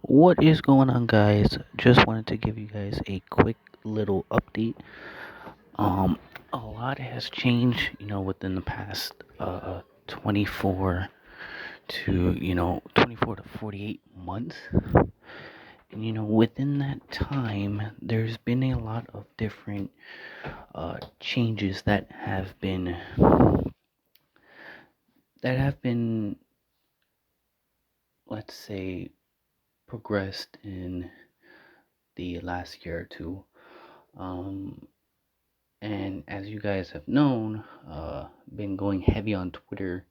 What is going on, guys? Just wanted to give you guys a quick little update. Um, a lot has changed, within the past 24 24 to 48 months. And within that time, there's been a lot of different changes that have been, let's say, progressed in the last year or two. Um, And as you guys have known, been going heavy on Twitter,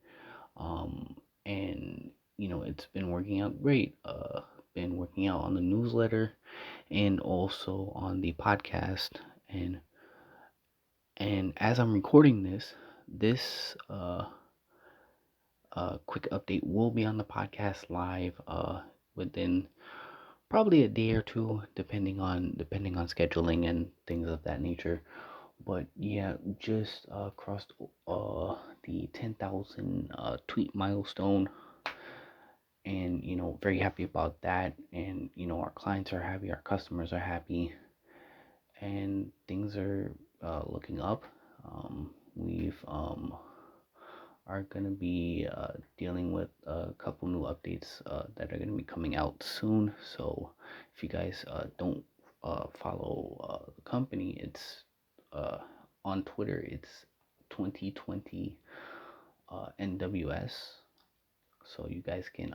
and it's been working out great. Been working out on the newsletter and also on the podcast. And as I'm recording this quick update will be on the podcast live within probably a day or two, depending on scheduling and things of that nature. But yeah, just crossed the 10,000 tweet milestone, and very happy about that. And our clients are happy, our customers are happy, and things are looking up. We've are gonna be dealing with a couple new updates that are gonna be coming out soon. So if you guys don't follow the company, it's uh, on Twitter. It's 2020 NWS. So you guys can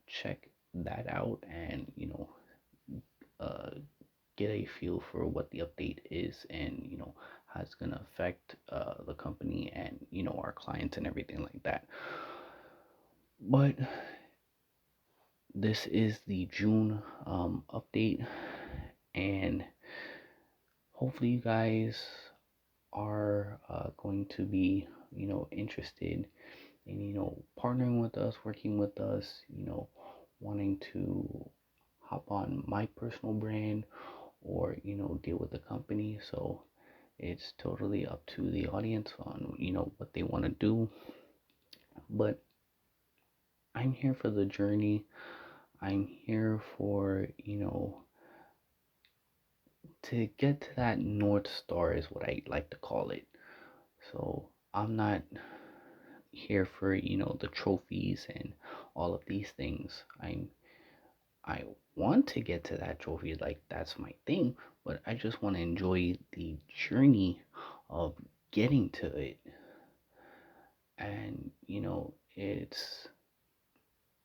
check that out and uh, get a feel for what the update is, and how it's gonna affect the company and our clients and everything like that. But this is the June update, and hopefully you guys are going to be interested in partnering with us, working with us, wanting to hop on my personal brand, or deal with the company. So it's totally up to the audience on what they want to do. But I'm here for the journey. I'm here for to get to that North Star, is what I like to call it. So I'm not here for the trophies and all of these things. I want to get to that trophy, like that's my thing, but I just want to enjoy the journey of getting to it. And it's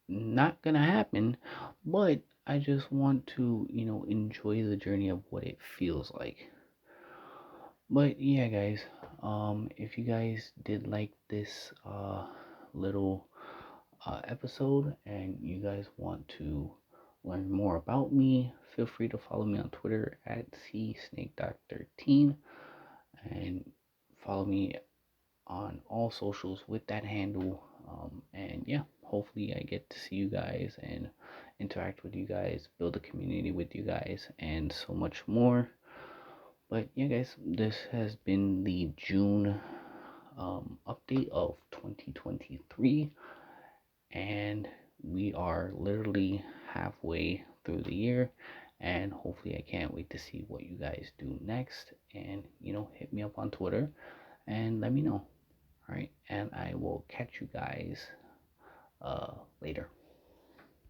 not gonna happen, but I just want to enjoy the journey of what it feels like. But yeah, guys, if you guys did like this little episode, and you guys want to learn more about me, feel free to follow me on Twitter at csnakedoc13, and follow me on all socials with that handle. And yeah, hopefully I get to see you guys and interact with you guys, build a community with you guys, and so much more. But yeah, guys, this has been the June update of 2023, and we are literally halfway through the year. And hopefully, I can't wait to see what you guys do next. And hit me up on Twitter and let me know. All right, and I will catch you guys later.